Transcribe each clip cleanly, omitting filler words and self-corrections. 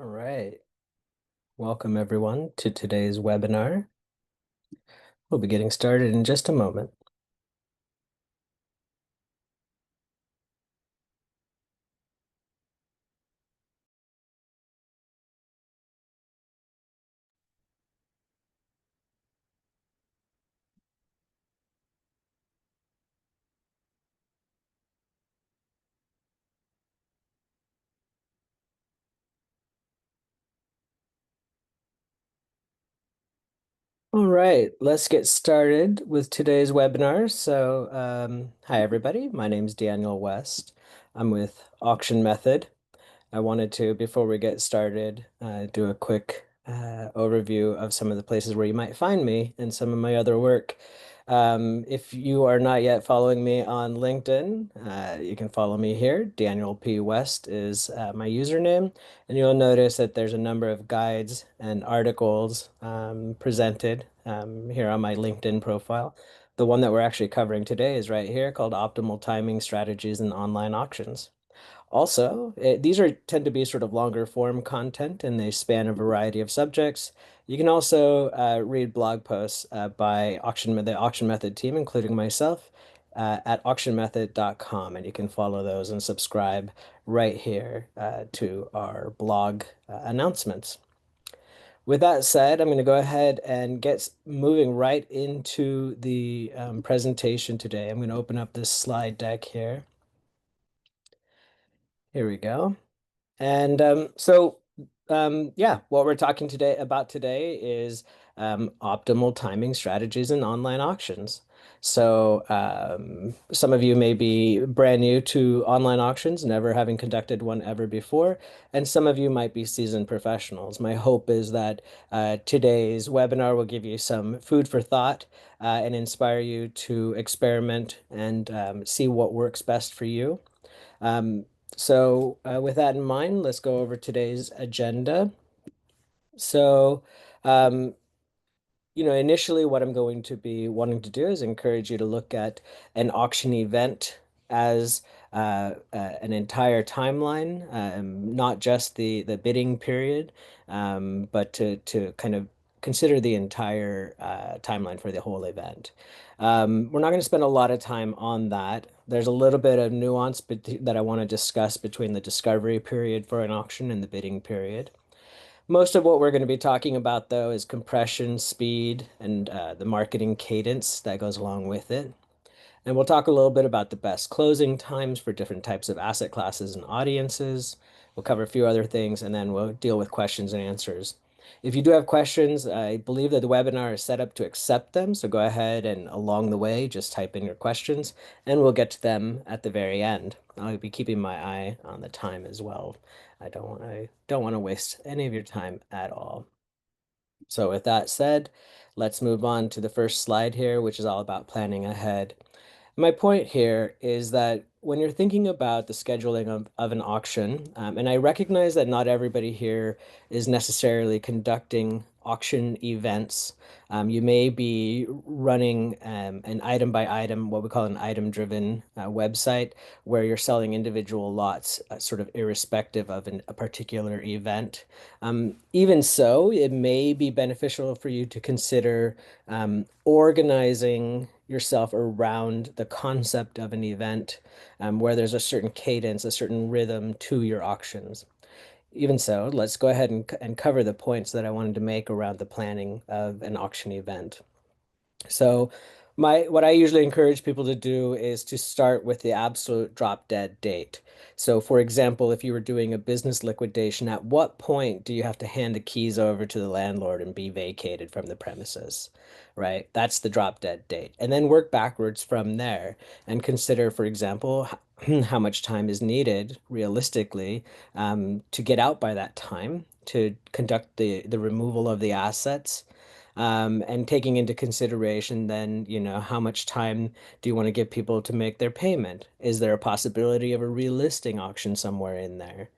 All right. Welcome everyone to today's webinar. We'll be getting started in just a moment. All right, let's get started with today's webinar. Hi everybody. My name is Daniel West. I'm with Auction Method. I wanted to, before we get started, do a quick overview of some of the places where you might find me and some of my other work. If you are not yet following me on LinkedIn, you can follow me here. Daniel P. West is my username, and you'll notice that there's a number of guides and articles presented here on my LinkedIn profile. The one that we're actually covering today is right here called Optimal Timing Strategies in Online Auctions. Also, these are tend to be sort of longer form content and they span a variety of subjects. You can also read blog posts by the Auction Method team, including myself, at auctionmethod.com, and you can follow those and subscribe right here to our blog announcements. With that said, I'm going to go ahead and get moving right into the presentation today. I'm going to open up this slide deck here. Here we go. And yeah, what we're talking today is optimal timing strategies in online auctions. Some of you may be brand new to online auctions, never having conducted one ever before, and some of you might be seasoned professionals. My hope is that today's webinar will give you some food for thought and inspire you to experiment and see what works best for you. Um, with that in mind, let's go over today's agenda. So, um, initially what I'm going to be wanting to do is encourage you to look at an auction event as an entire timeline, not just the bidding period, but to kind of consider the entire timeline for the whole event. We're not going to spend a lot of time on that. There's a little bit of nuance that I want to discuss between the discovery period for an auction and the bidding period. Most of what we're going to be talking about, though, is compression, speed, and the marketing cadence that goes along with it. And we'll talk a little bit about the best closing times for different types of asset classes and audiences. We'll cover a few other things, and then we'll deal with questions and answers. If you do have questions, I believe that the webinar is set up to accept them. So go ahead and along the way, just type in your questions, and we'll get to them at the very end. I'll be keeping my eye on the time as well. I don't want to waste any of your time at all. So with that said, let's move on to the first slide here, which is all about planning ahead. My point here is that when you're thinking about the scheduling of an auction, and I recognize that not everybody here is necessarily conducting auction events. You may be running an item by item, what we call an item-driven website, where you're selling individual lots, sort of irrespective of a particular event. Even so, it may be beneficial for you to consider organizing yourself around the concept of an event where there's a certain cadence, a certain rhythm to your auctions. Even so, let's go ahead and cover the points that I wanted to make around the planning of an auction event. So what I usually encourage people to do is to start with the absolute drop dead date. So for example, if you were doing a business liquidation, at what point do you have to hand the keys over to the landlord and be vacated from the premises, right? That's the drop dead date. And then work backwards from there and consider, for example, how much time is needed realistically to get out by that time to conduct the removal of the assets and taking into consideration then, how much time do you want to give people to make their payment? Is there a possibility of a relisting auction somewhere in there?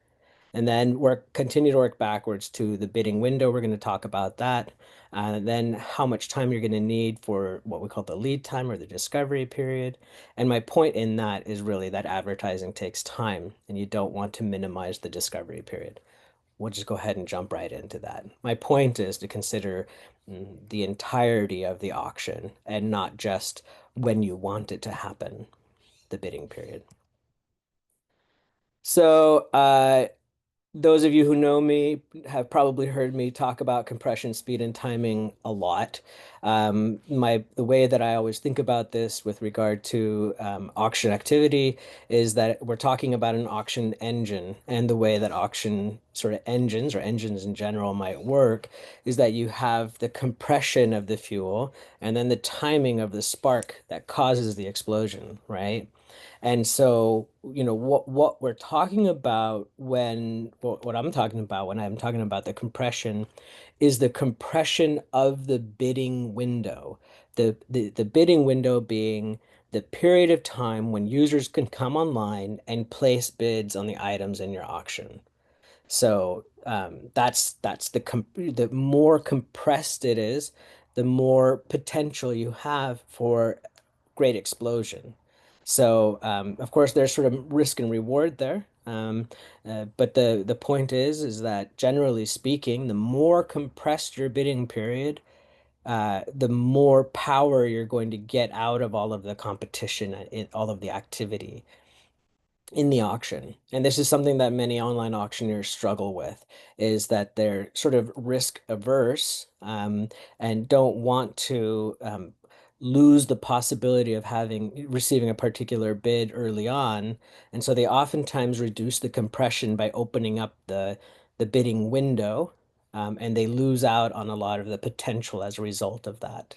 And then continue to work backwards to the bidding window. We're going to talk about that. Then how much time you're going to need for what we call the lead time or the discovery period. And my point in that is really that advertising takes time and you don't want to minimize the discovery period. we'll just go ahead and jump right into that. My point is to consider the entirety of the auction and not just when you want it to happen, the bidding period. So, those of you who know me have probably heard me talk about compression speed and timing a lot. The way that I always think about this with regard to auction activity is that we're talking about an auction engine, and the way that auction sort of engines or engines in general might work is that you have the compression of the fuel and then the timing of the spark that causes the explosion, right? And so, what we're talking about what I'm talking about when I'm talking about the compression is the compression of the bidding window. The bidding window being the period of time when users can come online and place bids on the items in your auction. So that's the more compressed it is, the more potential you have for great explosion. So of course there's sort of risk and reward there. But the point is that generally speaking, the more compressed your bidding period, the more power you're going to get out of all of the competition, all of the activity in the auction. And this is something that many online auctioneers struggle with, is that they're sort of risk averse and don't want to lose the possibility of receiving a particular bid early on. And so they oftentimes reduce the compression by opening up the bidding window, and they lose out on a lot of the potential as a result of that.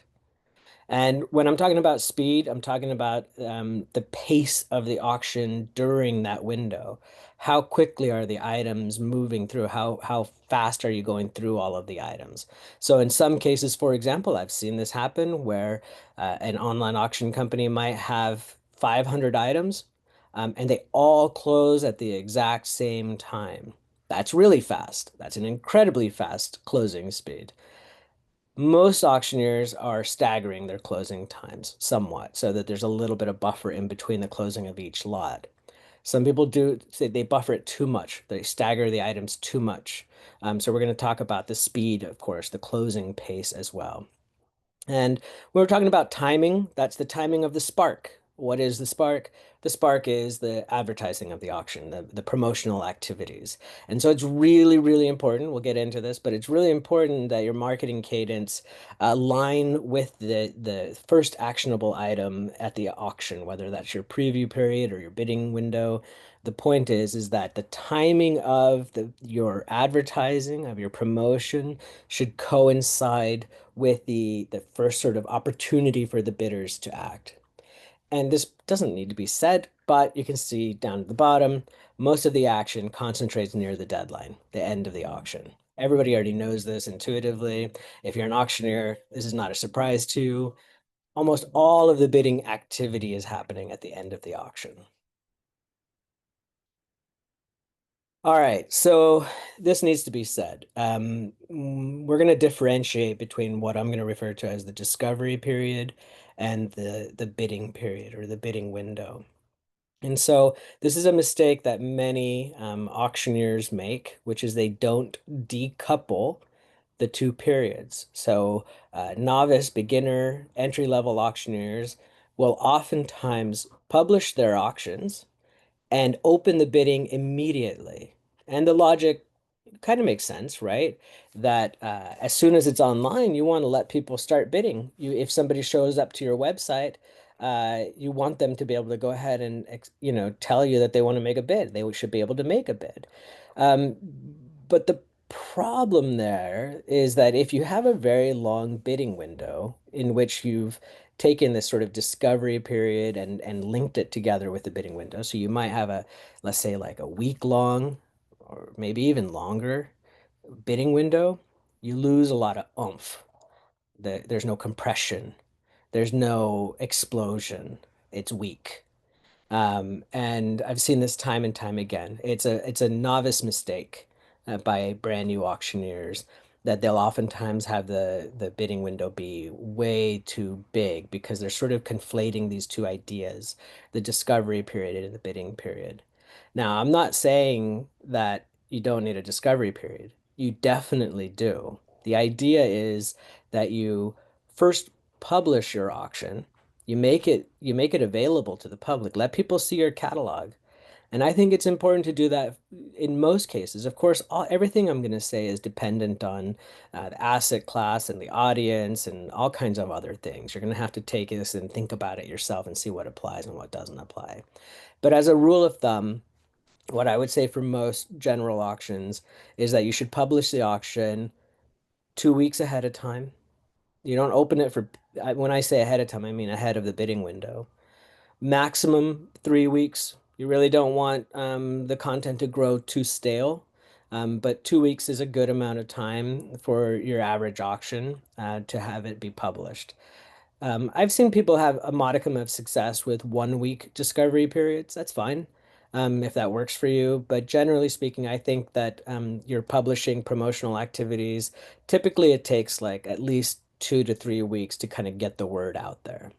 And when I'm talking about speed, I'm talking about the pace of the auction during that window. How quickly are the items moving through? How fast are you going through all of the items? So in some cases, for example, I've seen this happen where an online auction company might have 500 items, and they all close at the exact same time. That's really fast. That's an incredibly fast closing speed. Most auctioneers are staggering their closing times somewhat so that there's a little bit of buffer in between the closing of each lot. Some people do say they buffer it too much. They stagger the items too much. So we're going to talk about the speed, of course, the closing pace as well. And we were talking about timing. That's the timing of the spark. What is the spark? The spark is the advertising of the auction, the promotional activities. And so it's really, really important. We'll get into this, but it's really important that your marketing cadence align with the first actionable item at the auction, whether that's your preview period or your bidding window. The point is that the timing of your advertising, of your promotion should coincide with the first sort of opportunity for the bidders to act. And this doesn't need to be said, but you can see down at the bottom, most of the action concentrates near the deadline, the end of the auction. Everybody already knows this intuitively. If you're an auctioneer, this is not a surprise to you. Almost all of the bidding activity is happening at the end of the auction. All right, so this needs to be said. We're going to differentiate between what I'm going to refer to as the discovery period and the bidding period or the bidding window. And so this is a mistake that many auctioneers make, which is they don't decouple the two periods. So novice, beginner, entry-level auctioneers will oftentimes publish their auctions and open the bidding immediately. And the logic kind of makes sense, right? That as soon as it's online, you want to let people start bidding. If somebody shows up to your website, you want them to be able to go ahead and tell you that they want to make a bid. They should be able to make a bid. Um, but the problem there is that if you have a very long bidding window in which you've taken this sort of discovery period and linked it together with the bidding window, so you might have let's say like a week long or maybe even longer bidding window, you lose a lot of oomph. There's no compression. There's no explosion. It's weak. And I've seen this time and time again. It's a novice mistake by brand new auctioneers that they'll oftentimes have the bidding window be way too big because they're sort of conflating these two ideas, the discovery period and the bidding period. Now, I'm not saying that you don't need a discovery period. You definitely do. The idea is that you first publish your auction, you make it available to the public, let people see your catalog. And I think it's important to do that in most cases. Of course, everything I'm going to say is dependent on the asset class and the audience and all kinds of other things. You're going to have to take this and think about it yourself and see what applies and what doesn't apply. But as a rule of thumb, what I would say for most general auctions is that you should publish the auction 2 weeks ahead of time. You don't open it when I say ahead of time, I mean ahead of the bidding window. Maximum 3 weeks. You really don't want the content to grow too stale, but 2 weeks is a good amount of time for your average auction to have it be published. I've seen people have a modicum of success with 1 week discovery periods. That's fine, if that works for you. But generally speaking, I think that you're publishing promotional activities. Typically, it takes like at least 2 to 3 weeks to kind of get the word out there.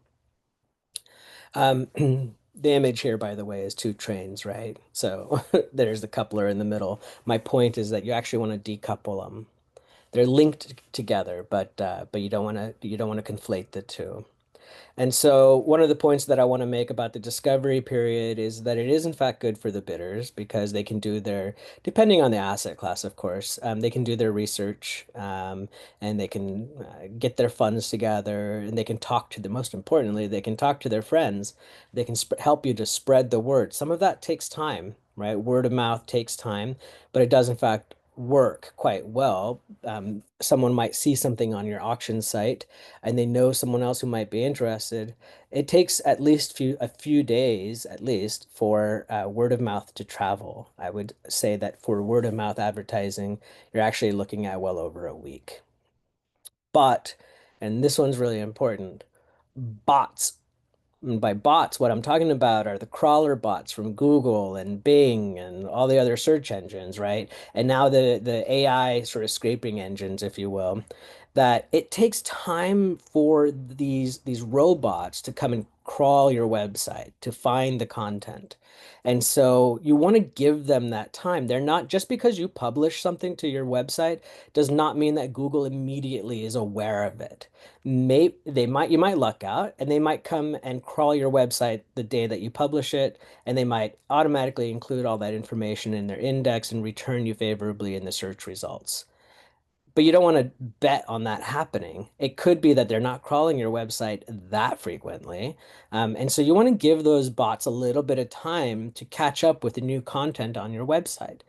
Um, the image here, by the way, is two trains, right? So there's the coupler in the middle. My point is that you actually want to decouple them. They're linked together, but you don't want to conflate the two. And so, one of the points that I want to make about the discovery period is that it is, in fact, good for the bidders because they can do depending on the asset class, of course, they can do their research and they can get their funds together and they can talk to most importantly, they can talk to their friends. They can help you to spread the word. Some of that takes time, right? Word of mouth takes time, but it does, in fact, work quite well. Someone might see something on your auction site and they know someone else who might be interested. It takes at least a few days at least for word of mouth to travel. I would say that for word of mouth advertising, you're actually looking at well over a week. But, and this one's really important, bots. And by bots, what I'm talking about are the crawler bots from Google and Bing and all the other search engines, right? And now the AI sort of scraping engines, if you will, that it takes time for these robots to come and crawl your website to find the content. And so you want to give them that time. They're not just because you publish something to your website does not mean that Google immediately is aware of it. You might luck out and they might come and crawl your website the day that you publish it, and they might automatically include all that information in their index and return you favorably in the search results. But you don't want to bet on that happening. It could be that they're not crawling your website that frequently. And so you want to give those bots a little bit of time to catch up with the new content on your website.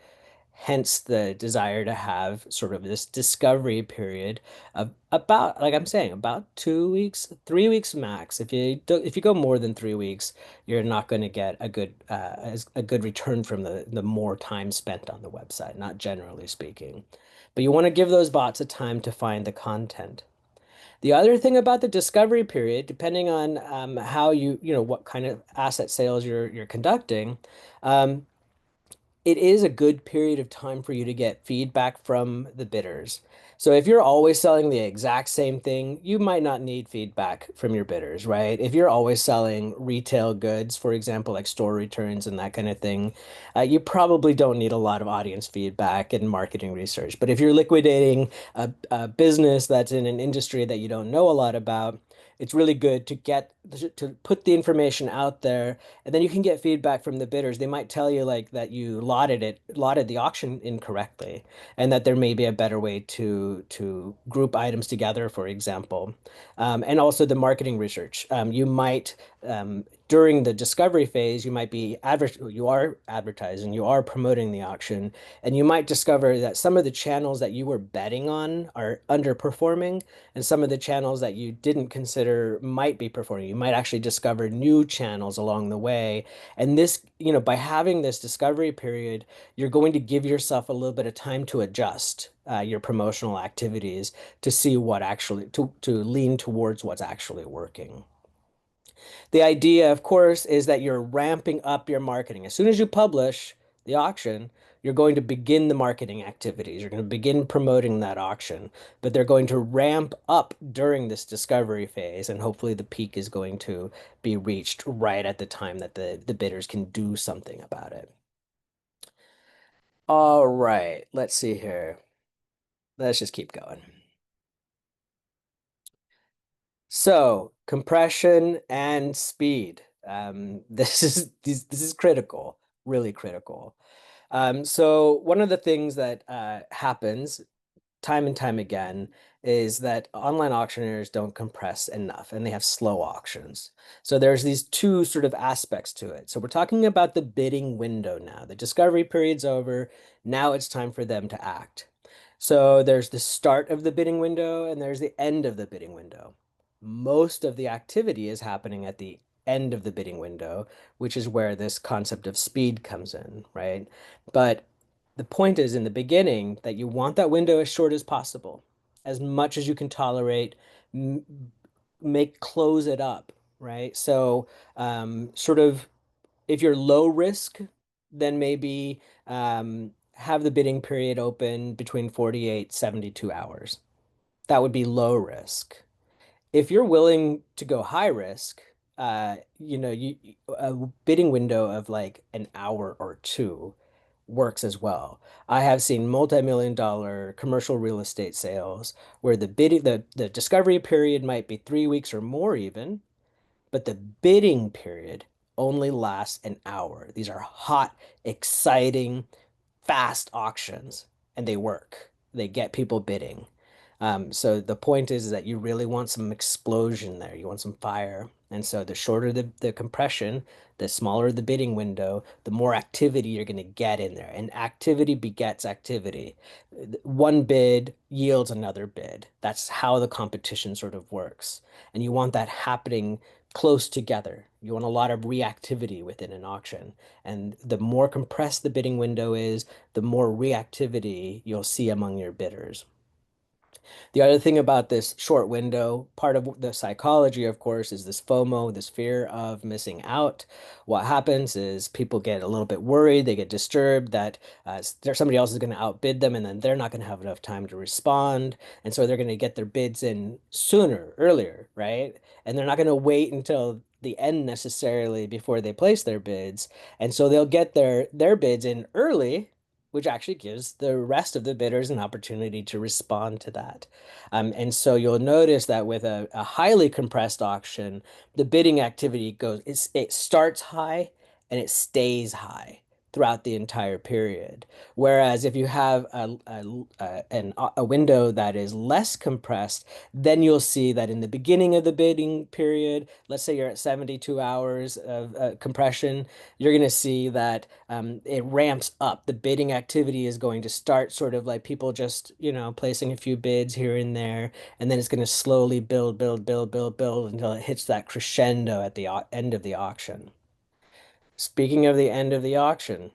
Hence the desire to have sort of this discovery period of about, like I'm saying, about 2 weeks, 3 weeks max. If you go more than 3 weeks, you're not going to get a good return from the more time spent on the website, not generally speaking. But you want to give those bots a time to find the content. The other thing about the discovery period, depending on how what kind of asset sales you're conducting, um, it is a good period of time for you to get feedback from the bidders. So if you're always selling the exact same thing, you might not need feedback from your bidders, right? If you're always selling retail goods, for example, like store returns and that kind of thing, you probably don't need a lot of audience feedback and marketing research. But if you're liquidating a business that's in an industry that you don't know a lot about, it's really good to put the information out there and then you can get feedback from the bidders. They might tell you like that you lotted the auction incorrectly, and that there may be a better way to group items together, for example. And also the marketing research. You might during the discovery phase, you are advertising, you are promoting the auction, and you might discover that some of the channels that you were betting on are underperforming, and some of the channels that you didn't consider might be performing. You might actually discover new channels along the way. And by having this discovery period, you're going to give yourself a little bit of time to adjust your promotional activities to see to lean towards what's actually working. The idea, of course, is that you're ramping up your marketing. As soon as you publish the auction, you're going to begin the marketing activities. You're going to begin promoting that auction, but they're going to ramp up during this discovery phase, and hopefully the peak is going to be reached right at the time that the bidders can do something about it. All right, let's see here. Let's just keep going. So, compression and speed. This is critical, really critical. So one of the things that happens time and time again is that online auctioneers don't compress enough and they have slow auctions. So there's these two sort of aspects to it. So we're talking about the bidding window now. The discovery period's over. Now it's time for them to act. So there's the start of the bidding window and there's the end of the bidding window. Most of the activity is happening at the end of the bidding window, which is where this concept of speed comes in, right? But the point is in the beginning that you want that window as short as possible, as much as you can tolerate, make close it up, right? So, sort of if you're low risk, then maybe have the bidding period open between 48, 72 hours. That would be low risk. If you're willing to go high risk, a bidding window of like an hour or two works as well. I have seen multi-million dollar commercial real estate sales where the discovery period might be 3 weeks or more even, but the bidding period only lasts an hour. These are hot, exciting, fast auctions, and they work. They get people bidding. So the point is that you really want some explosion there. You want some fire. And so the shorter the compression, the smaller the bidding window, the more activity you're going to get in there. And activity begets activity. One bid yields another bid. That's how the competition sort of works. And you want that happening close together. You want a lot of reactivity within an auction. And the more compressed the bidding window is, the more reactivity you'll see among your bidders. The other thing about this short window, part of the psychology, of course, is this FOMO, this fear of missing out. What happens is people get a little bit worried, they get disturbed that somebody else is going to outbid them, and then they're not going to have enough time to respond. And so they're going to get their bids in sooner, earlier, right? And they're not going to wait until the end necessarily before they place their bids. And so they'll get their bids in early, which actually gives the rest of the bidders an opportunity to respond to that. And so you'll notice that with a highly compressed auction, the bidding activity it starts high and it stays high throughout the entire period. Whereas if you have a window that is less compressed, then you'll see that in the beginning of the bidding period, let's say you're at 72 hours of compression, you're going to see that it ramps up. The bidding activity is going to start sort of like people just, placing a few bids here and there, and then it's going to slowly build, build, build, build, build until it hits that crescendo at the end of the auction. Speaking of the end of the auction,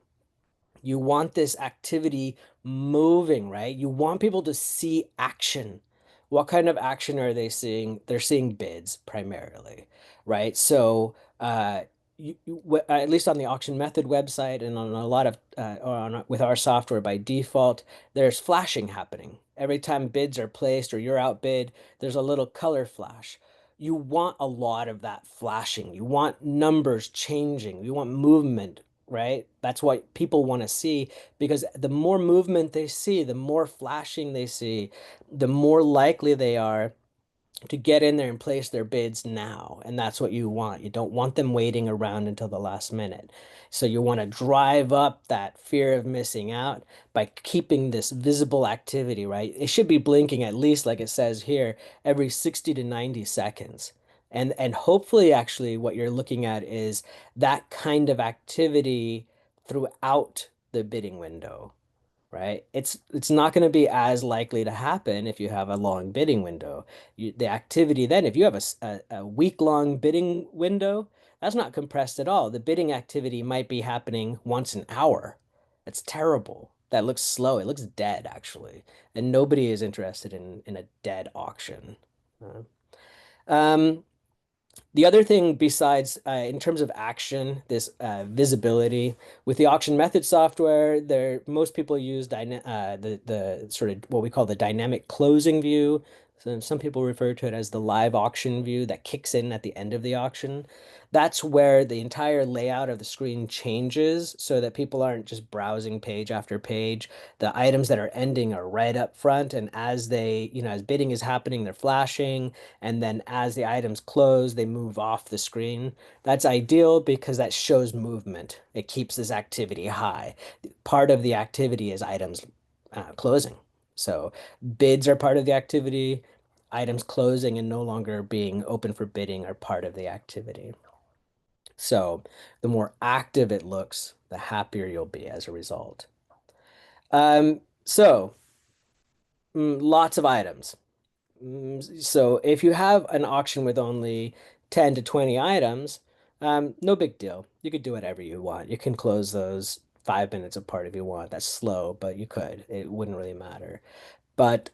you want this activity moving, right? You want people to see action. What kind of action are they seeing? They're seeing bids primarily, right? So, at least on the auction method website and on a lot of with our software by default, there's flashing happening. Every time bids are placed or you're outbid, there's a little color flash. You want a lot of that flashing. You want numbers changing. You want movement, right? That's what people want to see because the more movement they see, the more flashing they see, the more likely they are to get in there and place their bids now. And that's what you want. You don't want them waiting around until the last minute. So you want to drive up that fear of missing out by keeping this visible activity, right? It should be blinking at least, like it says here, every 60 to 90 seconds. And hopefully actually what you're looking at is that kind of activity throughout the bidding window, right? It's not going to be as likely to happen if you have a long bidding window. The activity then, if you have a week-long bidding window, that's not compressed at all. The bidding activity might be happening once an hour. That's terrible. That looks slow. It looks dead, actually. And nobody is interested in a dead auction. Uh, Um, the other thing besides, in terms of action, this visibility with the auction method software, most people use the sort of what we call the dynamic closing view. So some people refer to it as the live auction view that kicks in at the end of the auction. That's where the entire layout of the screen changes so that people aren't just browsing page after page. The items that are ending are right up front, and as they, as bidding is happening, they're flashing, and then as the items close, they move off the screen. That's ideal because that shows movement. It keeps this activity high. Part of the activity is items closing. So bids are part of the activity. Items closing and no longer being open for bidding are part of the activity. So the more active it looks, the happier you'll be as a result. So lots of items. So if you have an auction with only 10 to 20 items, no big deal. You could do whatever you want. You can close those 5 minutes apart if you want. That's slow, but you could. It wouldn't really matter. But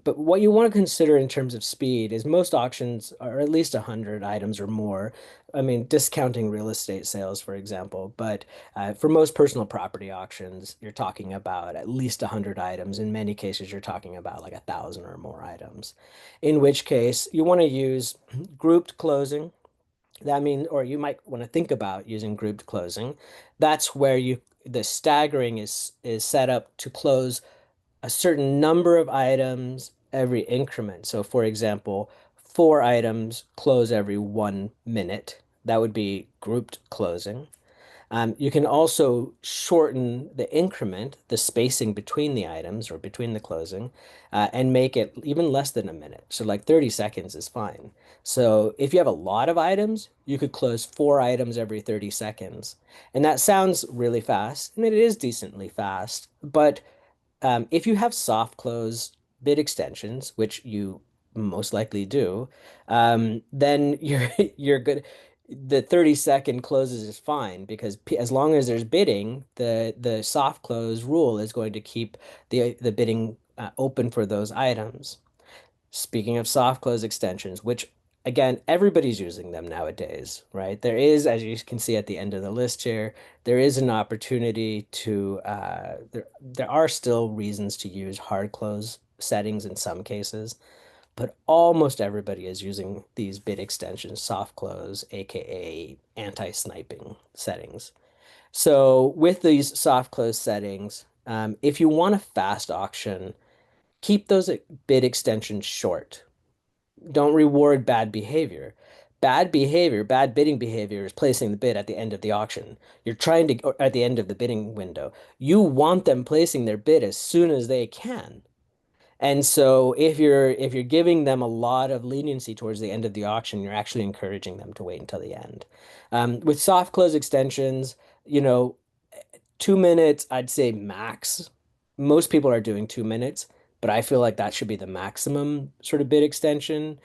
what you want to consider in terms of speed is most auctions are at least 100 items or more. I mean, discounting real estate sales, for example. But for most personal property auctions, you're talking about at least 100 items. In many cases, you're talking about like 1,000 or more items. In which case, you want to use grouped closing. That means, or you might want to think about using grouped closing. That's where the staggering is set up to close a certain number of items every increment. So, for example, 4 items close every 1 minute. That would be grouped closing. You can also shorten the increment, the spacing between the items or between the closing, and make it even less than a minute. So, like 30 seconds is fine. So, if you have a lot of items, you could close 4 items every 30 seconds. And that sounds really fast. I mean, it is decently fast, but if you have soft close bid extensions, which you most likely do, then you're good. The 30-second closes is fine because as long as there's bidding, the soft close rule is going to keep the bidding open for those items. Speaking of soft close extensions, which again, everybody's using them nowadays, right? There is, as you can see at the end of the list here, there is an opportunity to, there are still reasons to use hard close settings in some cases, but almost everybody is using these bid extensions, soft close, aka anti-sniping settings. So with these soft close settings, if you want a fast auction, keep those bid extensions short. Don't reward bad behavior. Bad behavior, bad bidding behavior is placing the bid at the end of the auction. You're trying to, or at the end of the bidding window. You want them placing their bid as soon as they can. And so if you're giving them a lot of leniency towards the end of the auction, you're actually encouraging them to wait until the end. With soft close extensions, you know, 2 minutes, I'd say max. Most people are doing 2 minutes, but I feel like that should be the maximum sort of bid extension.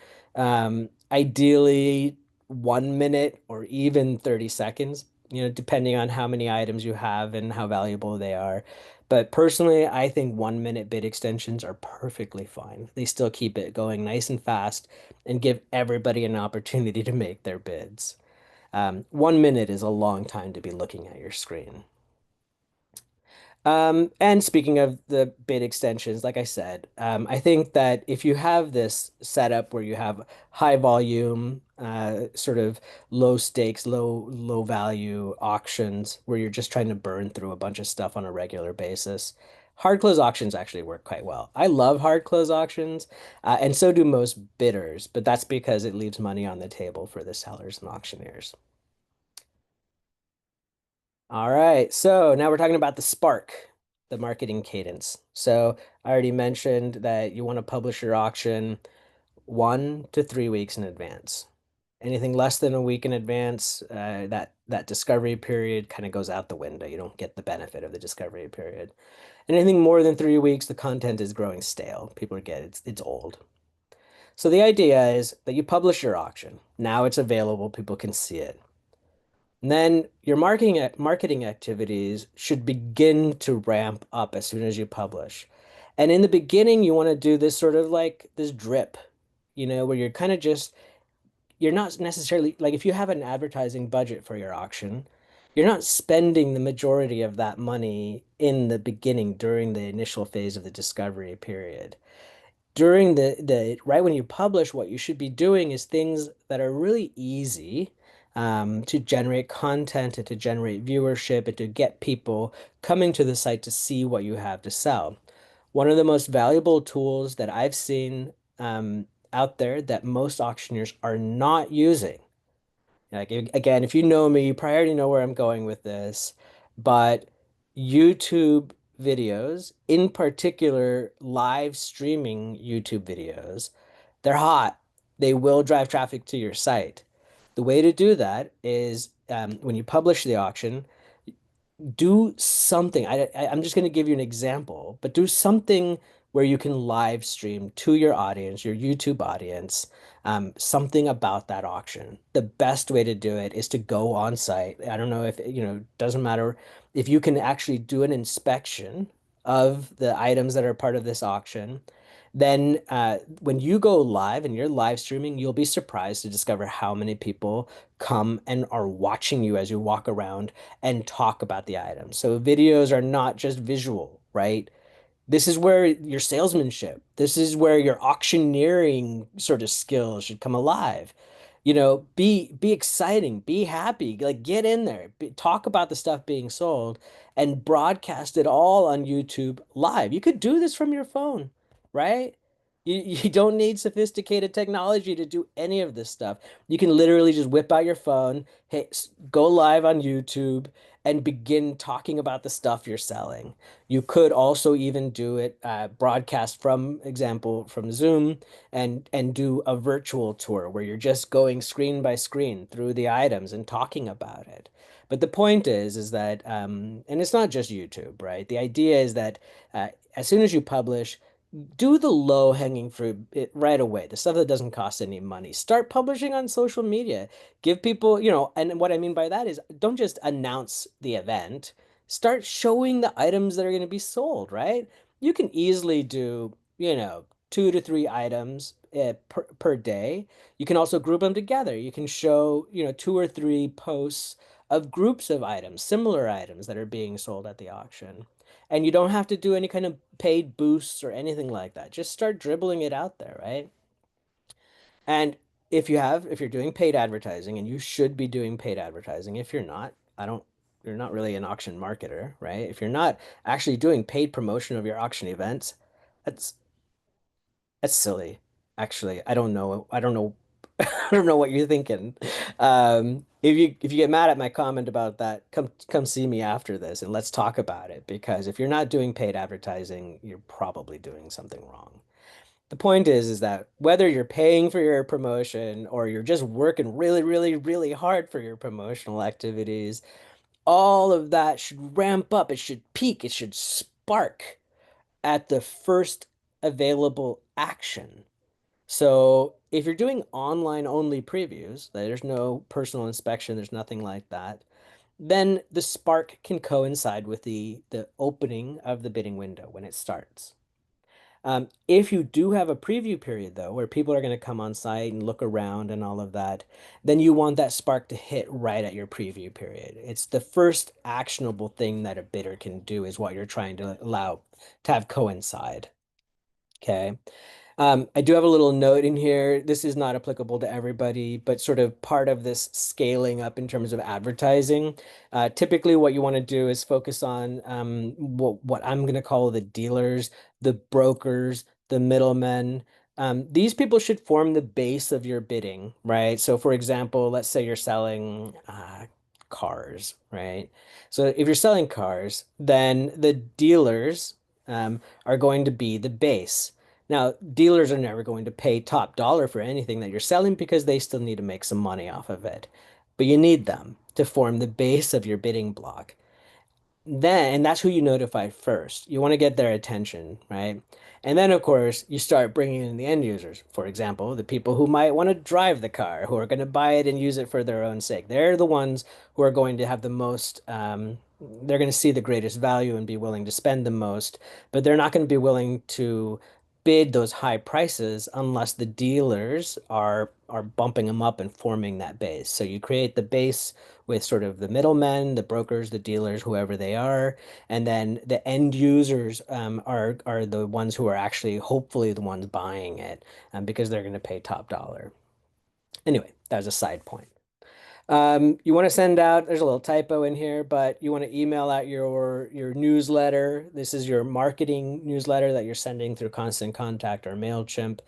Ideally, 1 minute or even 30 seconds, depending on how many items you have and how valuable they are. But personally, I think 1 minute bid extensions are perfectly fine. They still keep it going nice and fast and give everybody an opportunity to make their bids. 1 minute is a long time to be looking at your screen. And speaking of the bid extensions, like I said, I think that if you have this setup where you have high volume, sort of low stakes, low value auctions where you're just trying to burn through a bunch of stuff on a regular basis, hard close auctions actually work quite well. I love hard close auctions, and so do most bidders, but that's because it leaves money on the table for the sellers and auctioneers. All right, so now we're talking about the spark, the marketing cadence. So I already mentioned that you want to publish your auction 1 to 3 weeks in advance. Anything less than a week in advance, that discovery period kind of goes out the window. You don't get the benefit of the discovery period. Anything more than 3 weeks, the content is growing stale. People get it's old. So the idea is that you publish your auction. Now it's available, people can see it. And then your marketing activities should begin to ramp up as soon as you publish. And in the beginning, you want to do this sort of like this drip, where you're kind of just, you're not necessarily like if you have an advertising budget for your auction, you're not spending the majority of that money in the beginning during the initial phase of the discovery period. Right when you publish, what you should be doing is things that are really easy, to generate content and to generate viewership and to get people coming to the site to see what you have to sell. One of the most valuable tools that I've seen out there that most auctioneers are not using. Like again, if you know me, you probably already know where I'm going with this, but YouTube videos, in particular live streaming YouTube videos, they're hot. They will drive traffic to your site. The way to do that is when you publish the auction, do something. I'm just going to give you an example, but do something where you can live stream to your audience, your YouTube audience, something about that auction. The best way to do it is to go on site. I don't know if, doesn't matter if you can actually do an inspection of the items that are part of this auction. Then when you go live and you're live streaming, you'll be surprised to discover how many people come and are watching you as you walk around and talk about the items. So videos are not just visual, right? This is where your salesmanship, this is where your auctioneering sort of skills should come alive. Be exciting, be happy, like get in there, talk about the stuff being sold and broadcast it all on YouTube live. You could do this from your phone, right? You don't need sophisticated technology to do any of this stuff. You can literally just whip out your phone, hey, go live on YouTube and begin talking about the stuff you're selling. You could also even do it broadcast from example from Zoom and do a virtual tour where you're just going screen by screen through the items and talking about it. But the point is that and it's not just YouTube, right? The idea is that as soon as you publish, do the low hanging fruit right away, the stuff that doesn't cost any money. Start publishing on social media. Give people, and what I mean by that is don't just announce the event. Start showing the items that are going to be sold, right? You can easily do, 2 to 3 items per day. You can also group them together. You can show, 2 or 3 posts of groups of items, similar items that are being sold at the auction. And you don't have to do any kind of paid boosts or anything like that. Just start dribbling it out there, right? And if you're doing paid advertising, and you should be doing paid advertising, if you're not, you're not really an auction marketer, right? If you're not actually doing paid promotion of your auction events, that's that's silly. Actually, I don't know. I don't know. I don't know what you're thinking. If you get mad at my comment about that, come see me after this and let's talk about it. Because if you're not doing paid advertising, you're probably doing something wrong. The point is that whether you're paying for your promotion or you're just working really, really, really hard for your promotional activities, all of that should ramp up. It should peak. It should spark at the first available action. So if you're doing online only previews, there's no personal inspection, there's nothing like that, then the spark can coincide with the opening of the bidding window when it starts. If you do have a preview period, though, where people are going to come on site and look around and all of that, then you want that spark to hit right at your preview period. It's the first actionable thing that a bidder can do is what you're trying to allow to have coincide. Okay. I do have a little note in here. This is not applicable to everybody, but sort of part of this scaling up in terms of advertising. Typically, what you want to do is focus on what I'm going to call the dealers, the brokers, the middlemen. These people should form the base of your bidding, right? So, for example, let's say you're selling cars, right? So, if you're selling cars, then the dealers are going to be the base. Now, dealers are never going to pay top dollar for anything that you're selling because they still need to make some money off of it. But you need them to form the base of your bidding block. And that's who you notify first. You want to get their attention, right? And then, of course, you start bringing in the end users. For example, the people who might want to drive the car, who are going to buy it and use it for their own sake. They're the ones who are going to have the most, they're going to see the greatest value and be willing to spend the most, but they're not going to be willing to bid those high prices unless the dealers are bumping them up and forming that base. So you create the base with sort of the middlemen, the brokers, the dealers, whoever they are, and then the end users are the ones who are actually hopefully the ones buying it because they're going to pay top dollar. Anyway, that was a side point. You want to send out, there's a little typo in here, but you want to email out your newsletter. This is your marketing newsletter that you're sending through Constant Contact or MailChimp.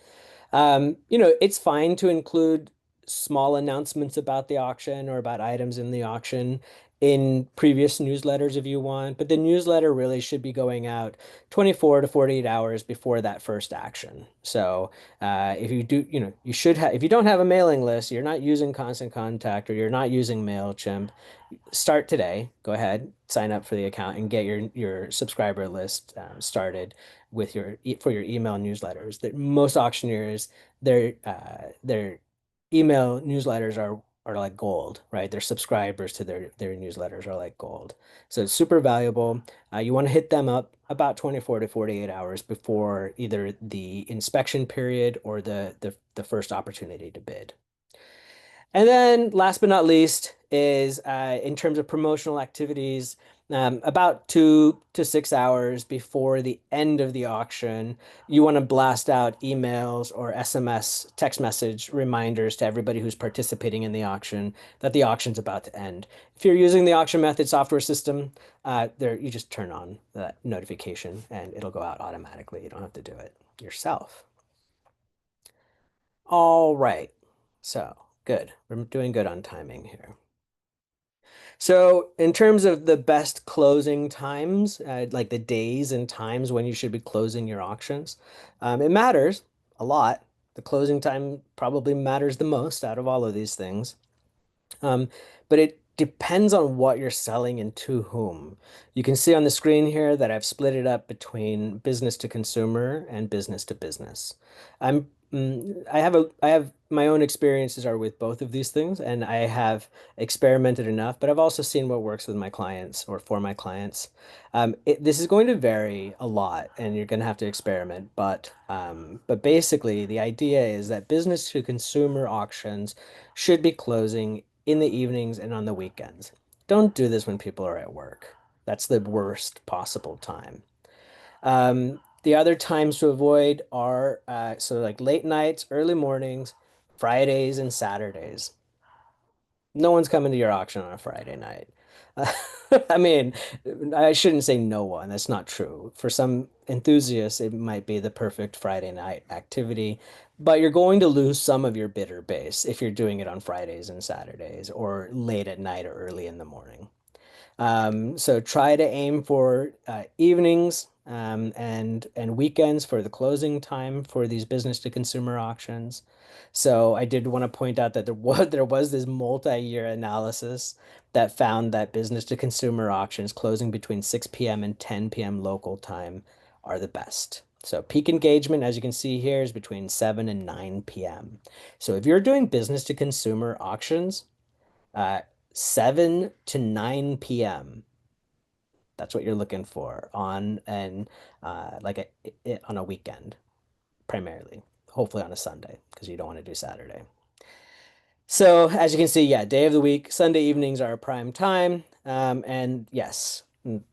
It's fine to include small announcements about the auction or about items in the auction in previous newsletters if you want, but the newsletter really should be going out 24 to 48 hours before that first action. So, if you do, you should have, if you don't have a mailing list, you're not using Constant Contact or you're not using MailChimp, start today. Go ahead, sign up for the account and get your subscriber list started with for your email newsletters. That most auctioneers their email newsletters are like gold, right? Their subscribers to their newsletters are like gold. So it's super valuable. You want to hit them up about 24 to 48 hours before either the inspection period or the first opportunity to bid. And then last but not least is in terms of promotional activities, about 2 to 6 hours before the end of the auction, you want to blast out emails or SMS text message reminders to everybody who's participating in the auction that the auction's about to end. If you're using the auction method software system, there you just turn on that notification and it'll go out automatically. You don't have to do it yourself. All right. So good. We're doing good on timing here. So in terms of the best closing times, like the days and times when you should be closing your auctions, it matters a lot. The closing time probably matters the most out of all of these things. Um, but it depends on what you're selling and to whom. You can see on the screen here that I've split it up between business to consumer and business to business. I have my own experiences are with both of these things, and I have experimented enough, but I've also seen what works with my clients or for my clients. This is going to vary a lot, and you're going to have to experiment. But basically, the idea is that business to consumer auctions should be closing in the evenings and on the weekends. Don't do this when people are at work. That's the worst possible time. The other times to avoid are so like late nights, early mornings, Fridays, and Saturdays. No one's coming to your auction on a Friday night. Uh, I mean, I shouldn't say no one. That's not true. For some enthusiasts, it might be the perfect Friday night activity, but you're going to lose some of your bidder base if you're doing it on Fridays and Saturdays or late at night or early in the morning. So try to aim for evenings and weekends for the closing time for these business to consumer auctions. So I did want to point out that there was this multi-year analysis that found that business to consumer auctions closing between 6 p.m. and 10 p.m. local time are the best. So peak engagement, as you can see here, is between 7 and 9 p.m. So if you're doing business to consumer auctions, uh, 7 to 9 p.m. That's what you're looking for on an on a weekend primarily. Hopefully on a Sunday because you don't want to do Saturday. So as you can see, yeah, day of the week, Sunday evenings are prime time. And yes,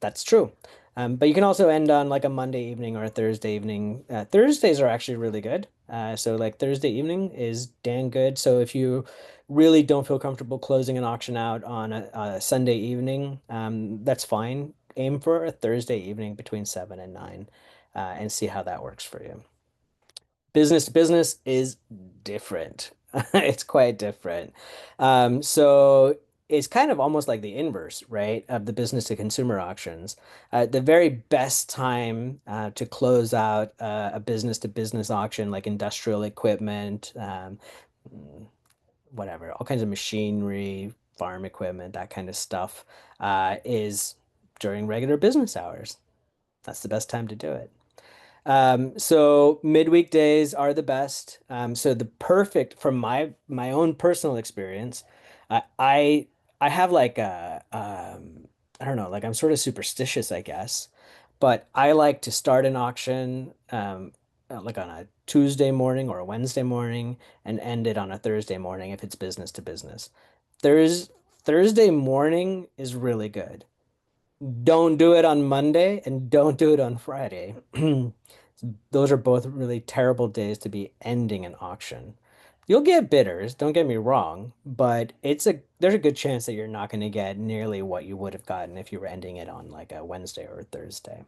that's true. But you can also end on like a Monday evening or a Thursday evening. Thursdays are actually really good. So like Thursday evening is dang good. So if you really don't feel comfortable closing an auction out on a Sunday evening, that's fine. Aim for a Thursday evening between 7 and 9, and see how that works for you. Business to business is different. It's quite different. So it's kind of almost like the inverse, right, of the business to consumer auctions. The very best time to close out a business to business auction, like industrial equipment, whatever, all kinds of machinery, farm equipment, that kind of stuff, is during regular business hours. That's the best time to do it. So midweek days are the best. So the perfect from my own personal experience, I I, I have like I don't know, like I'm sort of superstitious, I guess, but I like to start an auction like on a Tuesday morning or a Wednesday morning and end it on a Thursday morning if it's business to business. There's Thursday morning is really good. Don't do it on Monday and don't do it on Friday. Those are both really terrible days to be ending an auction. You'll get bidders, don't get me wrong, but there's a good chance that you're not going to get nearly what you would have gotten if you were ending it on like a Wednesday or a Thursday.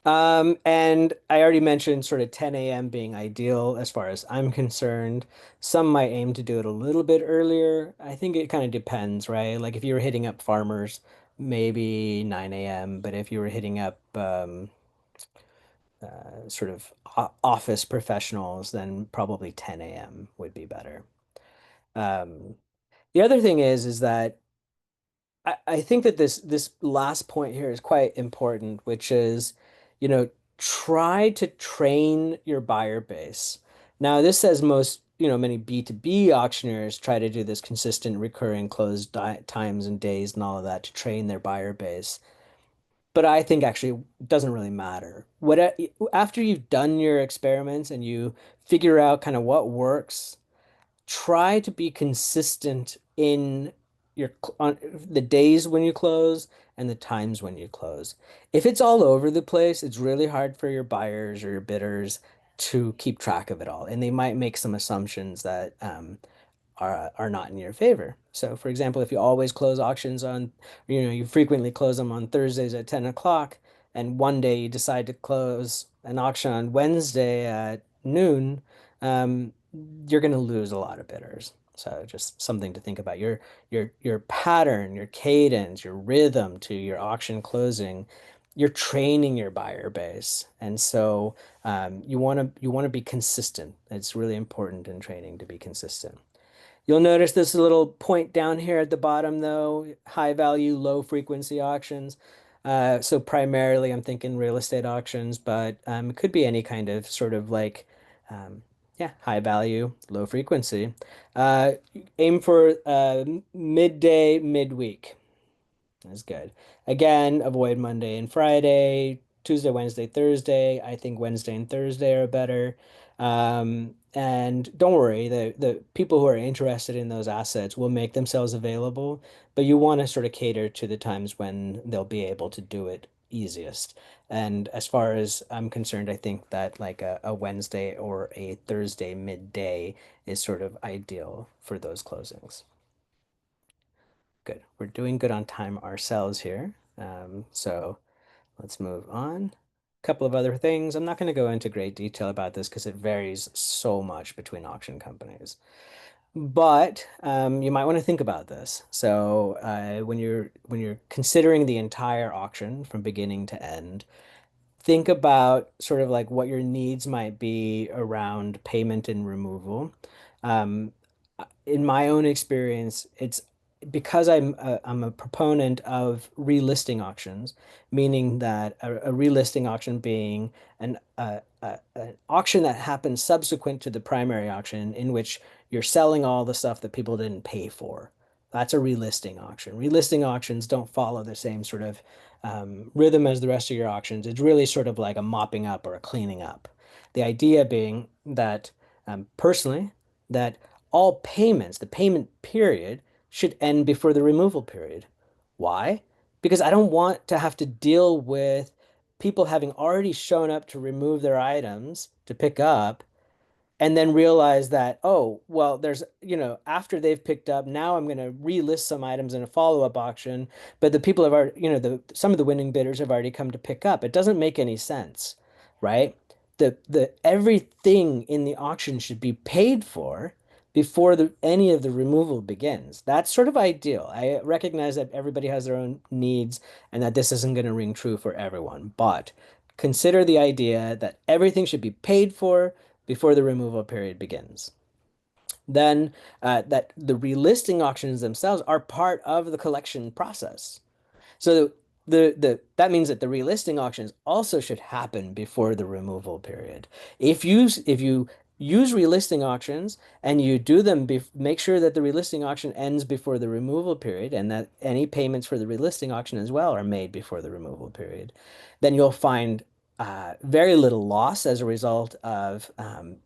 And I already mentioned sort of 10 a.m. being ideal as far as I'm concerned. Some might aim to do it a little bit earlier. I think it kind of depends, right? Like if you were hitting up farmers, maybe 9 a.m., but if you were hitting up sort of office professionals, then probably 10 a.m. would be better. Um, the other thing is that I think that this last point here is quite important, which is, you know, try to train your buyer base. Now, this says most, many B2B auctioneers try to do this consistent recurring close times and days and all of that to train their buyer base. But I think actually it doesn't really matter. After you've done your experiments and you figure out kind of what works, try to be consistent in on the days when you close and the times when you close. If it's all over the place, it's really hard for your buyers or your bidders to keep track of it all, and they might make some assumptions that are not in your favor. So, for example, if you always close auctions on, you frequently close them on Thursdays at 10 o'clock, and one day you decide to close an auction on Wednesday at noon, um, you're going to lose a lot of bidders. So just something to think about. Your pattern, your cadence, your rhythm to your auction closing, you're training your buyer base. And so you want to be consistent. It's really important in trading to be consistent. You'll notice this little point down here at the bottom, though, high value, low frequency auctions. So primarily I'm thinking real estate auctions, but it could be any kind of sort of like, um, yeah, high value, low frequency. Uh, Aim for midday, midweek. That's good. Again, avoid Monday and Friday, Tuesday, Wednesday, Thursday. I think Wednesday and Thursday are better. And don't worry, the people who are interested in those assets will make themselves available, but you want to sort of cater to the times when they'll be able to do it easiest. And as far as I'm concerned, I think that like a Wednesday or a Thursday midday is sort of ideal for those closings. Good. We're doing good on time ourselves here. So let's move on. A couple of other things. I'm not going to go into great detail about this because it varies so much between auction companies. But you might want to think about this. So when you're considering the entire auction from beginning to end, think about sort of like what your needs might be around payment and removal. Um, in my own experience, it's because I'm a proponent of relisting auctions, meaning that a relisting auction being an auction that happens subsequent to the primary auction in which you're selling all the stuff that people didn't pay for. That's a relisting auction. Relisting auctions don't follow the same sort of rhythm as the rest of your auctions. It's really sort of like a mopping up or a cleaning up. The idea being that, personally, that all payments, the payment period, should end before the removal period. Why? Because I don't want to have to deal with people having already shown up to remove their items to pick up and then realize that, oh, well, after they've picked up, now I'm going to relist some items in a follow-up auction, but the people have already, some of the winning bidders have already come to pick up. It doesn't make any sense, right? The everything in the auction should be paid for before any of the removal begins. That's sort of ideal. I recognize that everybody has their own needs and that this isn't going to ring true for everyone, but consider the idea that everything should be paid for before the removal period begins. Then that the relisting auctions themselves are part of the collection process. So that means that the relisting auctions also should happen before the removal period. If you use relisting auctions and you do them, make sure that the relisting auction ends before the removal period and that any payments for the relisting auction as well are made before the removal period, then you'll find very little loss as a result of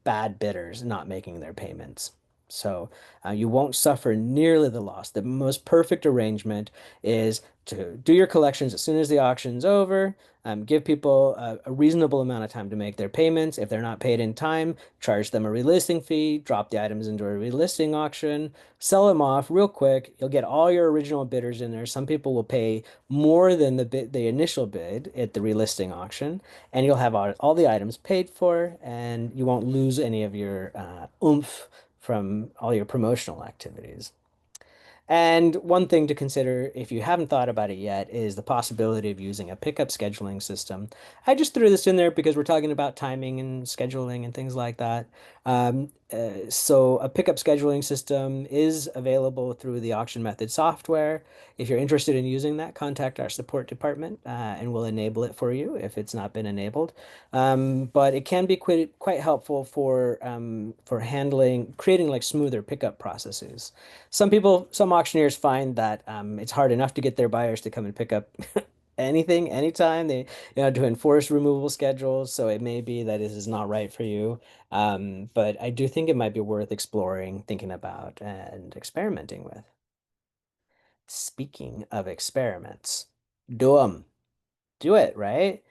bad bidders not making their payments. So you won't suffer nearly the loss. The most perfect arrangement is to do your collections as soon as the auction's over, give people a reasonable amount of time to make their payments. If they're not paid in time, charge them a relisting fee, drop the items into a relisting auction, sell them off real quick. You'll get all your original bidders in there. Some people will pay more than the initial bid at the relisting auction, and you'll have all the items paid for, and you won't lose any of your oomph from all your promotional activities. And one thing to consider, if you haven't thought about it yet, is the possibility of using a pickup scheduling system. I just threw this in there because we're talking about timing and scheduling and things like that. So a pickup scheduling system is available through the auction method software. If you're interested in using that, contact our support department and we'll enable it for you if it's not been enabled. But it can be quite helpful for handling, creating like smoother pickup processes. Some auctioneers find that it's hard enough to get their buyers to come and pick up anything, anytime. To enforce removal schedules. So it may be that this is not right for you. But I do think it might be worth exploring, thinking about, and experimenting with. Speaking of experiments, do them. Do it, right?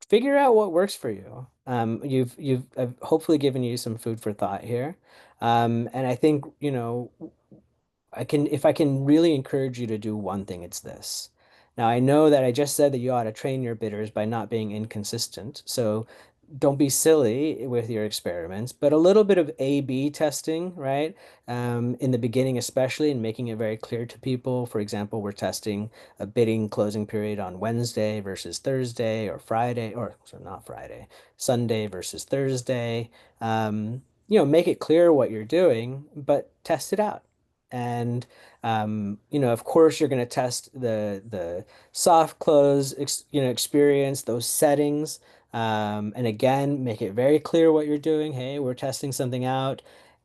Figure out what works for you. I've hopefully given you some food for thought here. And I think, if I can really encourage you to do one thing, it's this. Now, I know that I just said that you ought to train your bidders by not being inconsistent. So don't be silly with your experiments, but a little bit of A/B testing, right? In the beginning, especially, and making it very clear to people. For example, we're testing a bidding closing period on Wednesday versus Thursday or Friday, or so not Friday, Sunday versus Thursday. Make it clear what you're doing, but test it out. And of course, you're going to test the soft close experience, those settings. And again, make it very clear what you're doing. Hey, we're testing something out.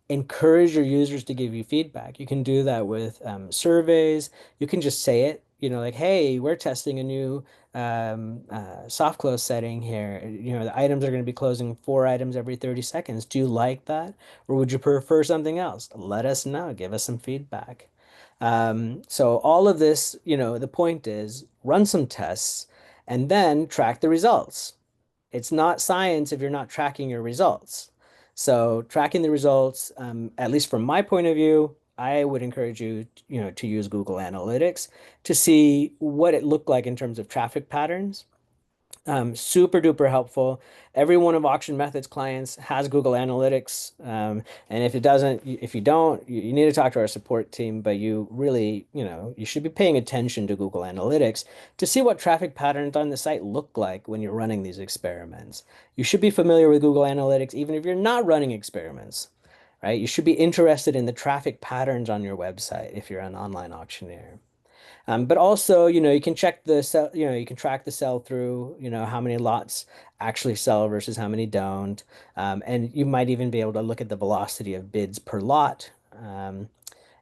Encourage your users to give you feedback. You can do that with surveys. You can just say it, like, hey, we're testing a new soft close setting here. The items are going to be closing 4 items every 30 seconds. Do you like that? Or would you prefer something else? Let us know. Give us some feedback. So all of this, the point is run some tests and then track the results. It's not science if you're not tracking your results. So tracking the results, at least from my point of view, I would encourage you, to use Google Analytics to see what it looked like in terms of traffic patterns. Super duper helpful. Every one of Auction Methods clients has Google Analytics. And if it doesn't, if you don't, you need to talk to our support team, but you really, you should be paying attention to Google Analytics to see what traffic patterns on the site look like when you're running these experiments. You should be familiar with Google Analytics, even if you're not running experiments, right? You should be interested in the traffic patterns on your website if you're an online auctioneer. But also, you can check the sell, you can track the sell through, how many lots actually sell versus how many don't. And you might even be able to look at the velocity of bids per lot.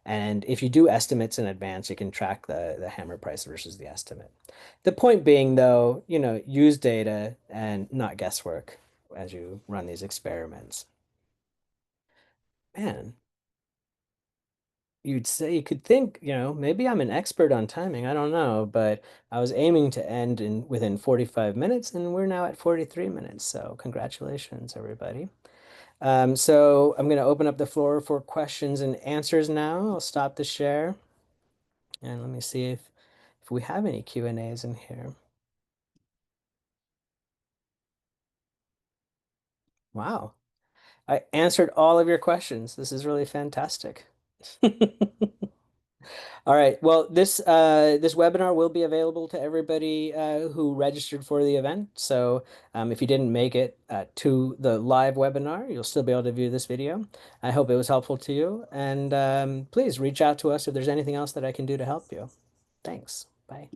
And if you do estimates in advance, you can track the hammer price versus the estimate. The point being, though, use data and not guesswork as you run these experiments. Man, you could think, maybe I'm an expert on timing. I don't know, but I was aiming to end in within 45 minutes, and we're now at 43 minutes. So congratulations, everybody. So I'm going to open up the floor for questions and answers now. I'll stop the share, and let me see if we have any Q&As in here. Wow, I answered all of your questions. This is really fantastic. All right. Well, this webinar will be available to everybody who registered for the event. So if you didn't make it to the live webinar, you'll still be able to view this video. I hope it was helpful to you. And please reach out to us if there's anything else that I can do to help you. Thanks. Bye.